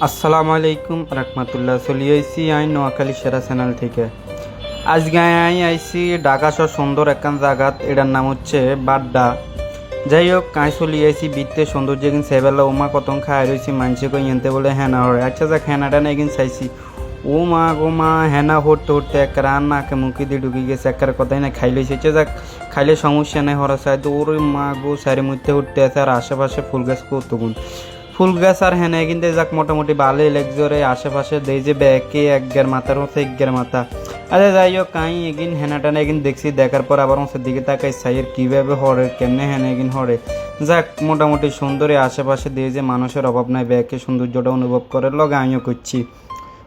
আসসালামু আলাইকুম রহমতুল্লাহ। চলি আইসি আই নোয়াখালী সেরা চ্যানেল থেকে। আজকে আই আইসি ঢাকা শহর সুন্দর একখান জায়গাত, এটার নাম হচ্ছে বাড্ডা। যাই হোক, আই চলি আইসি বৃত্তে সৌন্দর্য এগিন সেবেলা ওমা কতং খাই রয়েছি মানসে কই এনতে বলে হেনা হরে। আচ্ছা যাক, হেনাটা না এগিন চাইছি ও মা গো মা, হেনা হরতে হরতে একবার আর নাকে মুখে দিয়ে ঢুকে গেছে, একবার কথাই না খাই লইছে। আচ্ছা যাক, খাইলে সমস্যা নেই হরা চাই তো। ওর মা গো সারি মধ্যে উঠতে আছে আর আশেপাশে ফুল গাছ কতগুণ ফুল গাছ আর হেনে কিন্তু যাক মোটামুটি ভালোই লাগছে। ওর আশেপাশে দেই যে ব্যাকে একগের মাথার মতো একগের মাথা। আচ্ছা যাই হোক, কাই এগিন হেনাটানে এগিন দেখছি, দেখার পর আবার হচ্ছে দিকে তাকাই সাইয়ের কীভাবে হরে কেমনে হেনে এগিন হরে। যাক মোটামুটি সুন্দরী আশেপাশে দিয়ে যে মানুষের অভাব নাই, ব্যাকে সৌন্দর্যটা অনুভব করে লগে আমিও করছি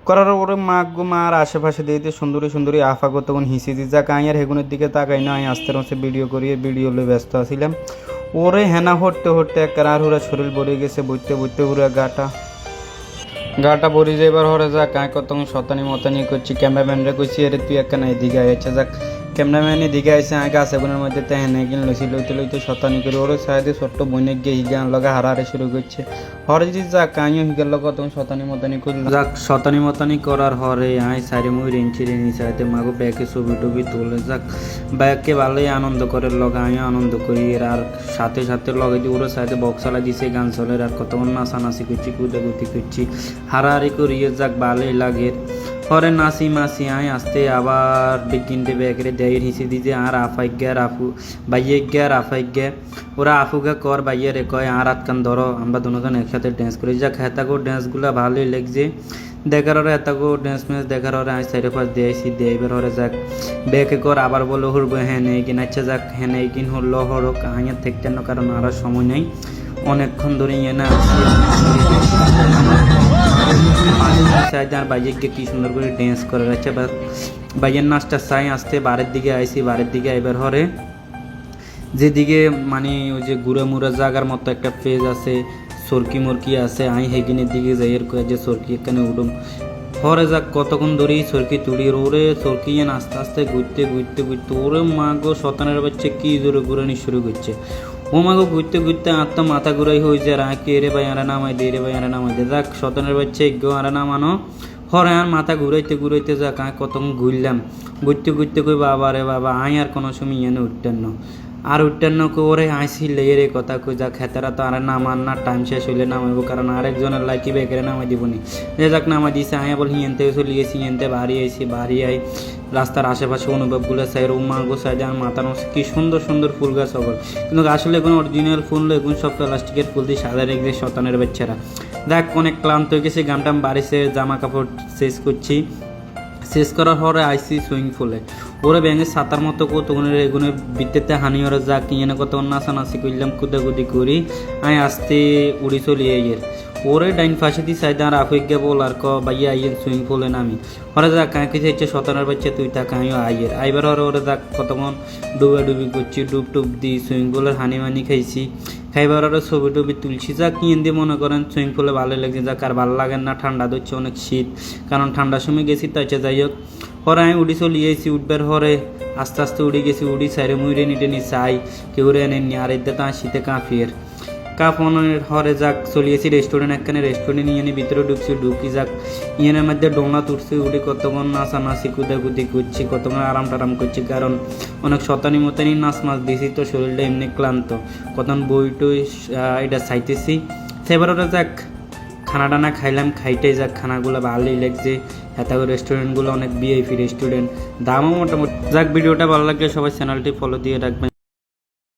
করার ওরে মা গো মা। আর আশেপাশে দিয়ে সুন্দরী সুন্দরী আফাগত হিসি দি যাক আই আর হেগুনের দিকে তাকাই না, আমি আস্তে আস্তে ভিডিও করিয়ে ভিডিও লই ব্যস্ত আছিলাম। ওরে হেনা হরতে হরতে একবার আর হুরা শরীর ভরে গেছে, বইতে বইতে হুরা গাটা ভরে যাইবার হরে যাক আয় কত শতানি মতানি করছি। ক্যামেরাম্যানরে কইছি এর তুই একখানা এদিকে আইছে। যাক ক্যামেরাম্যান এদিকে আইসে আগে গাছেগুলোর মধ্যে তো হেনে গিন লইছি, লইতে লইতে শতানি করে ওরে সাইডে ছোট্ট বইনে গিয়ে হিগান লগা হারাহারে শুরু করছে। হরে যে যাক আইও হিগার লগ তখন শতানি মতানি করল। যাক শতানি মতানি করার হরে আই সাইডে মুই রেঞ্চি রেঞ্চি সাইডে মাগো ব্যাগে ছবি টবি তোলে। যাক ব্যাগকে ভালোই আনন্দ করে লগা আমিও আনন্দ করি। এর আর সাথে সাথে লগে দিয়ে ওরে সাইডে বক্স চালা দিছে, গান চলে। আর কতক্ষণ নাচানাচি করছি, কুদাকুতি করছি, হারাহারি করিয়ে যাক ভালোই লাগে। হরে নাচি মাসি আয় আসতে আবার বিকিনতে ব্যাগরে দেয়ের হিসে দিতে আর আফাইজ্ঞা আর আফু বাইয়েজ্ঞা আর আফাইজ্ঞা ওরা আফুগা কর বাইয়েরে কয় আর আটকান ধরো, আমরা দুজন একসাথে ড্যান্স করি। যাক হেতাগো ড্যান্সগুলো ভালোই লাগছে দেখার হরে। এতাগো ড্যান্স ম্যান্স দেখার হরে আয় সাইডে পাশ দিয়েছি দেবার হরে। যাক ব্যাকে কর আবার বলো হরবো হ্যাঁ নেই কিন। আচ্ছা যাক হ্যাঁ নেই কিন হরলো হরক আইয়ার থাকতেন না, কারণ আর সময় নেই, অনেকক্ষণ ধরে ইয়ে না আর বাইকে কি সুন্দর করে ড্যান্স করে যাচ্ছে। বাইয়ের নাচটা চাই আসতে বারের দিকে আইসি, বারের দিকে এবার হরে যেদিকে মানে ওই যে গুড়া মুড়া জাগার মতো একটা ফেজ আছে, সরকি মরকি আছে, আই হেগিনের দিকে যাই এর কয়ে যে সরকি এখানে উঠুম হরে। যাক কতক্ষণ ধরেই সরকি তুড়ি ওরে সরকি আস্তে আস্তে ঘুরতে ঘুরতে ঘুরতে ওরে মা গো শতানের বাচ্চা কি জোরে ঘুরানি শুরু করছে। ও মাগো ঘুরতে ঘুরতে আর তো মাথা ঘুরাই হয়ে যায়। আর কে রে ভাই আরে নামাই দে রে ভাই আরে নামাই দে। যাক শতানের বাচ্চা এগো আরে নামানো হরে আর মাথা ঘুরাইতে ঘুরাইতে যাক আয় কতক্ষণ ঘুরলাম, ঘুরতে ঘুরতে কই বাবা রে বাবা আয় আর কোনো সময় এনে উঠতেন না আর উঠতেন না করে আইসি লেয়ের কথা কই। যাক খেতারা তো আর নামান না, টাইম শেষ হইলে নামাইবো, কারণ আরেকজনের লাইকি বেকারে নামাই দিবনি। যে যাক নামাই দিয়েছে আয় বল হিয়েনতে চলিয়েছি, হিয়েনতে বাড়ি আইসি, বাড়ি আই রাস্তার আশেপাশে অনুভবগুলো চাই রুমাগো সাইড আর মাথা নষ্ট কি সুন্দর সুন্দর ফুল গাছ সকল, কিন্তু আসলে কোনো অরিজিনাল ফুল এখন সব প্লাস্টিকের ফুল দিয়ে সাদা রেখে শতানের বাচ্চারা। দেখ অনেক ক্লান্ত হয়ে গেছে, গানটা বাড়িছে, জামা কাপড় শেষ করছি। শেষ করার পরে আইসি সুইমিং পুলে ওরা ব্যাঙের সাঁতার মতো কতক্ষণ এগুলো বৃত্তেতে হানি ওরা যা কিনে না কতক্ষণ নাচানাচি করলাম, কুদাকুদি করি আয় আসতে উড়ি চলি আইয়ের ওরে ডাইন ফাঁসে দিয়ে সাইডে আর আফিজ্ঞা বল আর ক বাইয়া আইয়ের সুইমিং পুলে নামি ওরা যাক কাঁকে চাইছে শতানের বাচ্চা তুই তা কাঁও আইয়ের আইবার ওরা ওরা যাক কতক্ষণ ডুবাডুবি করছি, ডুব টুব দিই সুইমিং পুলের হানি মানি খাইছি, খাইবার ওরা ছবি টবি তুলছি। যা কিন দিয়ে মনে করেন সুইমিং পুলে ভালো লাগছে। যাক আর ভালো লাগেন না, ঠান্ডা ধরছে অনেক শীত, কারণ ঠান্ডার সময় গেছি তো। আচ্ছা যাই হোক হরে আমি উড়ি চলিয়েছি, উঠবার হরে আস্তে আস্তে উড়ে গেছি, উড়ি সাইরে মুইরে নিটে নি চাই কেউ রে নেননি। আর এদের তা শীতে কাঁপিয়ের কাঁপনের হরে যাক চলিয়েছি রেস্টুরেন্ট, একখানে রেস্টুরেন্ট নিয়ে ভিতরে ঢুকছি, ঢুকি যাক ইয়েনের মধ্যে ডোঙা তুলছি, উঠে কতক্ষণ নাচানাচি কুদাকুদি করছি, কতক্ষণ আরাম টারাম করছি, কারণ অনেক শতানি মতানি নাচ মাছ দিয়েছি তো শরীরটা এমনি ক্লান্ত। কতক্ষণ বই টই এটা চাইতেছি। সেবার ওটা যাক খানা টানা খাইলাম, খাইটাই যাক খানাগুলো ভালোই লাগছে। এত রেস্টুরেন্টগুলো অনেক ভিআইপি রেস্টুরেন্ট, দামও মোটামুটি। যাক ভিডিওটা ভালো লাগলে সবাই চ্যানেলটি ফলো দিয়ে রাখবেন।